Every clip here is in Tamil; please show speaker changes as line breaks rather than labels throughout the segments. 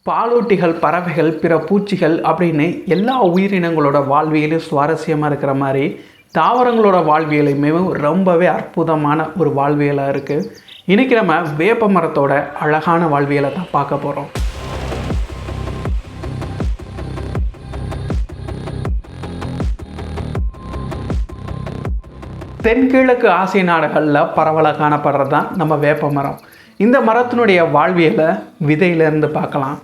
பாலூட்டிகள், பறவைகள், பிற பூச்சிகள் அப்படின்னு எல்லா உயிரினங்களோட வாழ்வியலும் சுவாரஸ்யமாக இருக்கிற மாதிரி தாவரங்களோட வாழ்வியலுமே ரொம்பவே அற்புதமான ஒரு வாழ்வியலாக இருக்குது. இன்றைக்கி நம்ம வேப்ப மரத்தோட அழகான வாழ்வியலை தான் பார்க்க போகிறோம். தென்கிழக்கு ஆசிய நாடுகளில் பரவலாக காணப்படுறது தான் நம்ம வேப்ப மரம். இந்த மரத்தினுடைய வாழ்வியலை விதையிலேருந்து பார்க்கலாம்.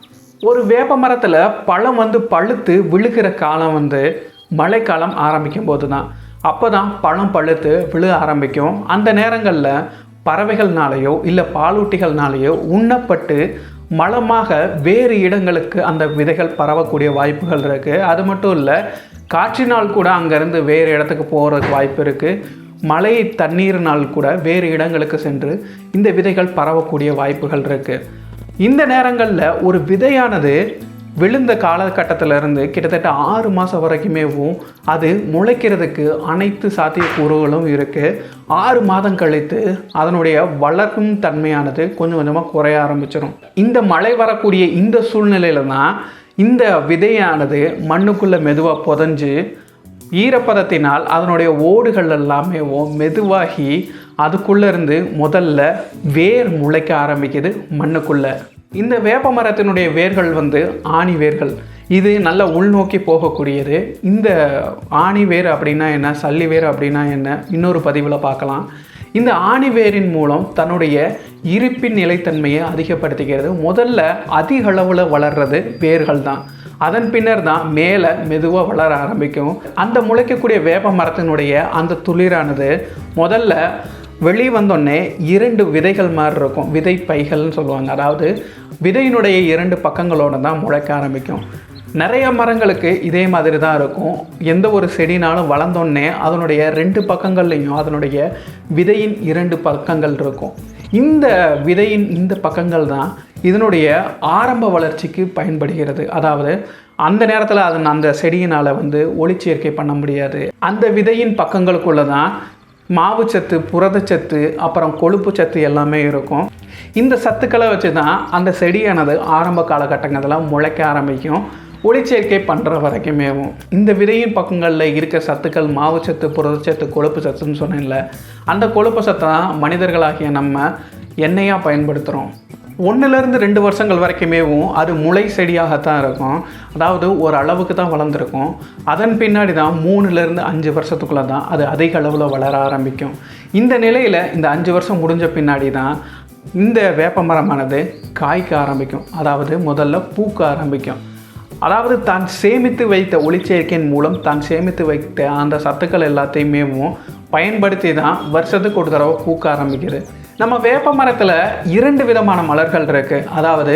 ஒரு வேப்ப மரத்தில் பழம் பழுத்து விழுகிற காலம் மழைக்காலம் ஆரம்பிக்கும் போது தான். அப்போ தான் பழம் பழுத்து விழுக ஆரம்பிக்கும். அந்த நேரங்களில் பறவைகள்னாலேயோ இல்லை பாலூட்டிகள்னாலேயோ உண்ணப்பட்டு மலமாக வேறு இடங்களுக்கு அந்த விதைகள் பரவக்கூடிய வாய்ப்புகள் இருக்குது. அது மட்டும் இல்லை, காற்றினால் கூட அங்கேருந்து வேறு இடத்துக்கு போகிறதுக்கு வாய்ப்பு இருக்குது. மழை தண்ணீரினால் கூட வேறு இடங்களுக்கு சென்று இந்த விதைகள் பரவக்கூடிய வாய்ப்புகள் இருக்குது. இந்த நேரங்களில் ஒரு விதையானது விழுந்த காலகட்டத்திலிருந்து கிட்டத்தட்ட 6 மாதம் வரைக்குமேவும் அது முளைக்கிறதுக்கு அனைத்து சாத்தியக்கூறுகளும் இருக்குது. 6 மாதம் கழித்து அதனுடைய வளர்க்கும் தன்மையானது கொஞ்சம் கொஞ்சமாக குறைய ஆரம்பிச்சிடும். இந்த மழை வரக்கூடிய இந்த சூழ்நிலையில் தான் இந்த விதையானது மண்ணுக்குள்ளே மெதுவாக புதஞ்சு ஈரப்பதத்தினால் அதனுடைய ஓடுகள் எல்லாமே மெதுவாகி அதுக்குள்ளேருந்து முதல்ல வேர் முளைக்க ஆரம்பிக்குது மண்ணுக்குள்ளே. இந்த வேப்ப மரத்தினுடைய வேர்கள் ஆணி வேர்கள். இது நல்ல உள்நோக்கி போகக்கூடியது. இந்த ஆணி வேர் அப்படின்னா என்ன, சல்லி வேர் அப்படின்னா என்ன, இன்னொரு பதிவில் பார்க்கலாம். இந்த ஆணி வேரின் மூலம் தன்னுடைய இருப்பின் நிலைத்தன்மையை அதிகப்படுத்திக்கிறது. முதல்ல அதிக அளவில் வளர்றது வேர்கள் தான். அதன் பின்னர் தான் மேலே மெதுவாக வளர ஆரம்பிக்கும். அந்த முளைக்கக்கூடிய வேப்ப மரத்தினுடைய அந்த துளிரானது முதல்ல வெளியே வந்தோடனே 2 விதைகள் மாதிரி இருக்கும். விதை பைகள்னு சொல்லுவாங்க. அதாவது விதையினுடைய 2 பக்கங்களோடு தான் முளைக்க ஆரம்பிக்கும். நிறைய மரங்களுக்கு இதே மாதிரி தான் இருக்கும். எந்த ஒரு செடினாலும் வளர்ந்தோடனே அதனுடைய 2 பக்கங்கள்லையும் அதனுடைய விதையின் 2 பக்கங்கள் இருக்கும். இந்த விதையின் இந்த பக்கங்கள் தான் இதனுடைய ஆரம்ப வளர்ச்சிக்கு பயன்படுகிறது. அதாவது அந்த நேரத்தில் அந்த செடியினால் ஒளிச்சேர்க்கை பண்ண முடியாது. அந்த விதையின் பக்கங்களுக்குள்ளே தான் மாவுச்சத்து, புரதச்சத்து, அப்புறம் கொழுப்பு சத்து எல்லாமே இருக்கும். இந்த சத்துக்களை வச்சு தான் அந்த செடியானது ஆரம்ப காலகட்டங்களில் முளைக்க ஆரம்பிக்கும், ஒளிச்சேர்க்கை பண்ணுற வரைக்குமேவும். இந்த விதையின் பக்கங்களில் இருக்க சத்துக்கள் மாவுச்சத்து, புரதச்சத்து, கொழுப்பு சத்துன்னு சொன்னேன்ல, அந்த கொழுப்பு சத்தை தான் மனிதர்களாகிய நம்ம எண்ணெயாக பயன்படுத்துகிறோம். 1லேருந்து 2 வருஷங்கள் வரைக்குமேவும் அது முளை செடியாகத்தான் இருக்கும். அதாவது ஒரு அளவுக்கு தான் வளர்ந்துருக்கும். அதன் பின்னாடி தான் 3லேருந்து 5 வருஷத்துக்குள்ளே தான் அது அதிக அளவில் வளர ஆரம்பிக்கும். இந்த நிலையில் இந்த 5 வருஷம் முடிஞ்ச பின்னாடி தான் இந்த வேப்ப மரமானது காய்க்க ஆரம்பிக்கும். அதாவது முதல்ல பூக்க ஆரம்பிக்கும். அதாவது தான் சேமித்து வைத்த ஒளிச்சேர்க்கையின் மூலம் தான் சேமித்து வைத்த அந்த சத்துக்கள் எல்லாத்தையுமே பயன்படுத்தி தான் வருஷத்துக்கு ஒரு தடவை பூக்க ஆரம்பிக்குது. நம்ம வேப்ப மரத்தில் 2 விதமான மலர்கள் இருக்குது. அதாவது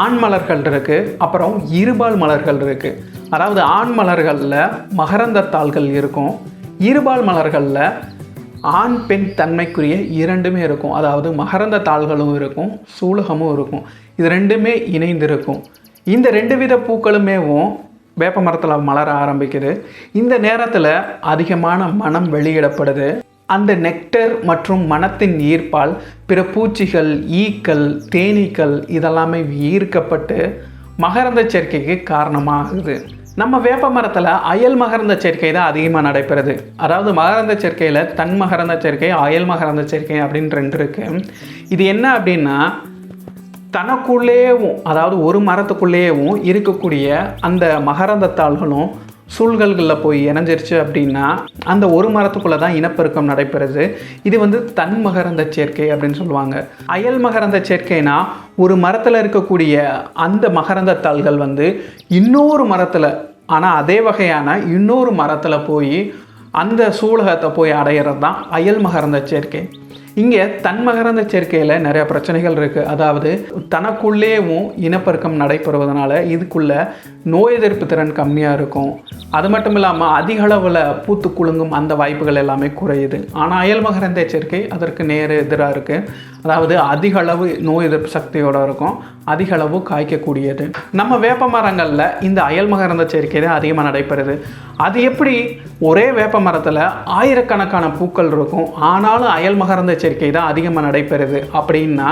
ஆண் மலர்கள் இருக்குது, அப்புறம் இருபால் மலர்கள் இருக்குது. அதாவது ஆண் மலர்களில் மகரந்த தாள்கள் இருக்கும், இருபால் மலர்களில் ஆண் பெண் தன்மைக்குரிய 2மே இருக்கும். அதாவது மகரந்த தாள்களும் இருக்கும், சூலகமும் இருக்கும். இது 2மே இணைந்திருக்கும். இந்த 2 வித பூக்களுமேவும் வேப்ப மரத்தில் மலர ஆரம்பிக்குது. இந்த நேரத்தில் அதிகமான மனம் வெளியிடப்படுது. அந்த நெக்டர் மற்றும் மனத்தின் ஈர்ப்பால் பிற பூச்சிகள், ஈக்கள், தேனீக்கள் இதெல்லாமே ஈர்க்கப்பட்டு மகரந்த சேர்க்கைக்கு காரணமாகுது. நம்ம வேப்ப மரத்தில் அயல் மகரந்த சேர்க்கை தான் அதிகமாக நடைபெறுது. அதாவது மகரந்த சேர்க்கையில் தன் மகரந்த சேர்க்கை, அயல் மகரந்த சேர்க்கை அப்படின்னு 2 இருக்குது. இது என்ன அப்படின்னா, தனக்குள்ளேயும் அதாவது ஒரு மரத்துக்குள்ளேயும் இருக்கக்கூடிய அந்த மகரந்த தாள்களும் சூழ்களில் போய் இணைஞ்சிருச்சு அப்படின்னா அந்த ஒரு மரத்துக்குள்ளே தான் இனப்பெருக்கம் நடைபெறுது. இது தன் மகரந்த சேர்க்கை அப்படின்னு சொல்லுவாங்க. அயல் மகரந்த சேர்க்கைனா ஒரு மரத்தில் இருக்கக்கூடிய அந்த மகரந்த தாள்கள் இன்னொரு மரத்தில், ஆனால் அதே வகையான இன்னொரு மரத்தில் போய் அந்த சூலகத்தை போய் அடையிறது தான் அயல் மகரந்த சேர்க்கை. இங்கே தன் மகரந்த சேர்க்கையில் நிறைய பிரச்சனைகள் இருக்குது. அதாவது தனக்குள்ளேயும் இனப்பெருக்கம் நடைபெறுவதனால இதுக்குள்ளே நோய் எதிர்ப்பு திறன் கம்மியாக இருக்கும். அது மட்டும் இல்லாமல் அதிக அளவில் பூத்து குலுங்கும் அந்த வாய்ப்புகள் எல்லாமே குறையுது. ஆனால் அயல் மகரந்த சேர்க்கை அதற்கு நேர் எதிராக இருக்குது. அதாவது அதிக அளவு நோய் எதிர்ப்பு சக்தியோடு இருக்கும், அதிக அளவு காய்க்கக்கூடியது. நம்ம வேப்ப மரங்களில் இந்த அயல் மகரந்த சேர்க்கை தான் அதிகமாக நடைபெறுது. அது எப்படி ஒரே வேப்ப மரத்தில் ஆயிரக்கணக்கான பூக்கள் இருக்கும், ஆனாலும் அயல் மகரந்த சேர்க்கை தான் அதிகமாக நடைபெறுது அப்படின்னா,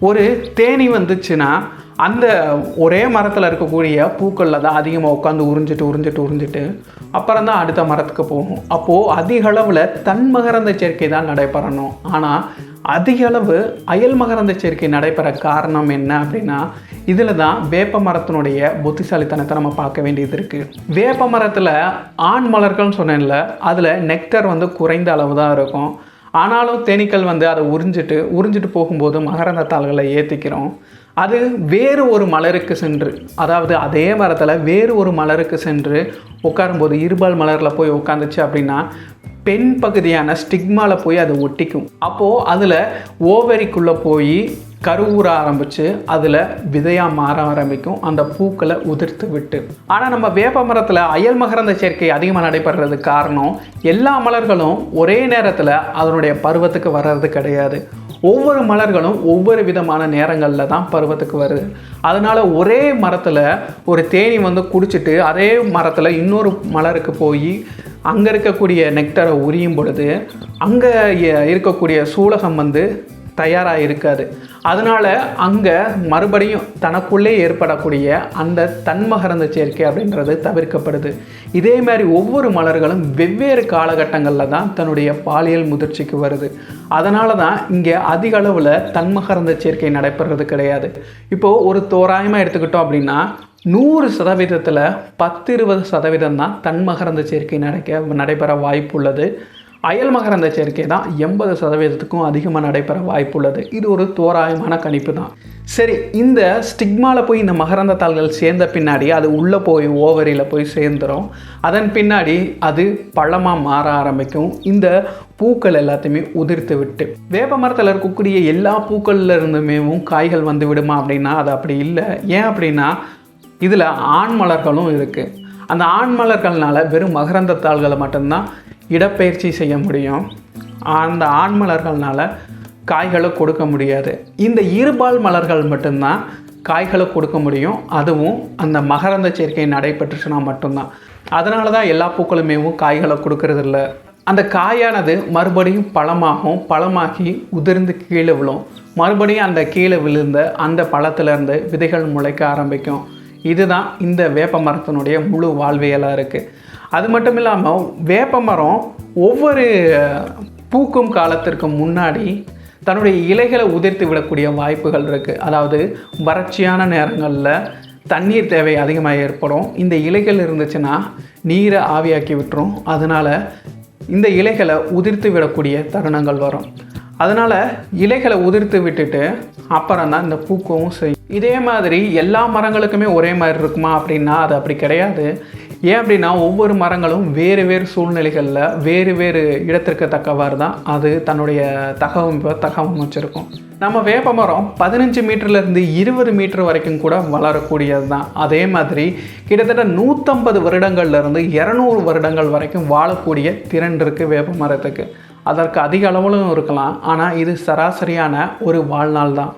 ஒரு தேனி வந்துச்சுன்னா அந்த ஒரே மரத்தில் இருக்கக்கூடிய பூக்களில் தான் அதிகமாக உட்காந்து உறிஞ்சிட்டு அப்புறம் தான் அடுத்த மரத்துக்கு போகும். அப்போது அதிக அளவில் தன்மகரந்த சேர்க்கை தான் நடைபெறணும். ஆனால் அதிக அளவு அயல் மகரந்த சேர்க்கை நடைபெற காரணம் என்ன அப்படின்னா, இதில் தான் வேப்ப மரத்தினுடைய புத்திசாலித்தனத்தை நம்ம பார்க்க வேண்டியது இருக்குது. வேப்ப மரத்தில் ஆண் மலர்கள்னு சொன்னேன்ல, அதில் நெக்டர் குறைந்த அளவு தான் இருக்கும். ஆனாலும் தேனீக்கள் அதை உறிஞ்சிட்டு போகும்போது மகரந்த தாள்களை ஏற்றிக்கிறோம். அது வேறு ஒரு மலருக்கு சென்று, அதாவது அதே மரத்தில் வேறு ஒரு மலருக்கு சென்று உட்காரும்போது இருபால் மலரில் போய் உட்காந்துச்சு அப்படின்னா பெண் பகுதியான ஸ்டிக்மாவில் போய் அது ஒட்டிக்கும். அப்போது அதில் ஓவரிக்குள்ளே போய் கருவுற ஆரம்பித்து அதில் விதையாக மாற ஆரம்பிக்கும், அந்த பூக்களை உதிர்த்து விட்டு. ஆனால் நம்ம வேப்ப மரத்தில் அயல் மகரந்த சேர்க்கை அதிகமாக நடைபெறதுக்கு காரணம், எல்லா மலர்களும் ஒரே நேரத்தில் அதனுடைய பருவத்துக்கு வர்றது கிடையாது. ஒவ்வொரு மலர்களும் ஒவ்வொரு விதமான நேரங்களில் தான் பருவத்துக்கு வருது. அதனால் ஒரே மரத்தில் ஒரு தேனி குடிச்சிட்டு அதே மரத்தில் இன்னொரு மலருக்கு போய் அங்கே இருக்கக்கூடிய நெக்டரை உரியும் பொழுது அங்கே இருக்கக்கூடிய சூலகம் தயாராக இருக்காது. அதனால் அங்கே மறுபடியும் தனக்குள்ளே ஏற்படக்கூடிய அந்த தன்மகரந்த சேர்க்கை அப்படின்றது தவிர்க்கப்படுது. இதே மாதிரி ஒவ்வொரு மலர்களும் வெவ்வேறு காலகட்டங்களில் தான் தன்னுடைய பாலியல் முதிர்ச்சிக்கு வருது. அதனால தான் இங்கே அதிக அளவில் தன்மகரந்த சேர்க்கை நடைபெறது கிடையாது. இப்போது ஒரு தோராயமாக எடுத்துக்கிட்டோம் அப்படின்னா 100%ல் 10-20% தான் தன்மகரந்த சேர்க்கை நடைபெற வாய்ப்பு உள்ளது. அயல் மகரந்த சேர்க்கை தான் 80%க்கும் அதிகமாக நடைபெற வாய்ப்புள்ளது. இது ஒரு தோராயமான கணிப்பு தான். சரி, இந்த ஸ்டிக்மாவில் போய் இந்த மகரந்த தாள்கள் சேர்ந்த பின்னாடி அது உள்ளே போய் ஓவரியில் போய் சேர்ந்துடும். அதன் பின்னாடி அது பழமாக மாற ஆரம்பிக்கும். இந்த பூக்கள் எல்லாத்தையுமே உதிர்த்து விட்டு, வேப்ப மரத்தில் இருக்கக்கூடிய எல்லா பூக்களில் இருந்துமே காய்கள் விடுமா அப்படின்னா அது அப்படி இல்லை. ஏன் அப்படின்னா இதில் ஆண் மலர்களும் இருக்குது. அந்த ஆண் மலர்கள்னால வெறும் மகரந்த தாள்களை மட்டும்தான் இடப்பெயர்ச்சி செய்ய முடியும். அந்த ஆண் மலர்கள்னால காய்களை கொடுக்க முடியாது. இந்த இருபால் மலர்கள் மட்டும்தான் காய்களை கொடுக்க முடியும். அதுவும் அந்த மகரந்த சேர்க்கை நடைபெற்றுச்சுன்னா மட்டும்தான். அதனால தான் எல்லா பூக்களுமே காய்களை கொடுக்கறதில்ல. அந்த காயானது மறுபடியும் பழமாகி உதிர்ந்து கீழே விழும். மறுபடியும் அந்த கீழே விழுந்த அந்த பழத்திலேருந்து விதைகள் முளைக்க ஆரம்பிக்கும். இதுதான் இந்த வேப்ப மரத்தினுடைய முழு வாழ்வியலாக இருக்குது. அது மட்டும் இல்லாமல் வேப்ப மரம் ஒவ்வொரு பூக்கும் காலத்திற்கு முன்னாடி தன்னுடைய இலைகளை உதிர்த்து விடக்கூடிய வாய்ப்புகள் இருக்குது. அதாவது வறட்சியான நேரங்களில் தண்ணீர் தேவை அதிகமாக ஏற்படும். இந்த இலைகள் இருந்துச்சுன்னா நீரை ஆவியாக்கி விட்டுரும். அதனால் இந்த இலைகளை உதிர்த்து விடக்கூடிய தருணங்கள் வரும். அதனால் இலைகளை உதிர்த்து விட்டுட்டு அப்புறம் தான் இந்த பூக்கவும் செய்யும். இதே மாதிரி எல்லா மரங்களுக்குமே ஒரே மாதிரி இருக்குமா அப்படின்னா அது அப்படி கிடையாது. ஏன் அப்படின்னா ஒவ்வொரு மரங்களும் வேறு வேறு சூழ்நிலைகளில் வேறு இடத்திற்கு தக்கவாறு தான் அது தன்னுடைய தகவமைச்சிருக்கும். நம்ம வேப்ப மரம் 15 மீட்டர்லேருந்து 20 மீட்டர் வரைக்கும் கூட வளரக்கூடியது தான். அதே மாதிரி கிட்டத்தட்ட 150 வருடங்கள்லேருந்து 200 வருடங்கள் வரைக்கும் வாழக்கூடிய திறன் இருக்குது வேப்ப மரத்துக்கு. அதற்கு அதிக அளவிலும் இருக்கலாம். ஆனால் இது சராசரியான ஒரு வாழ்நாள் தான்.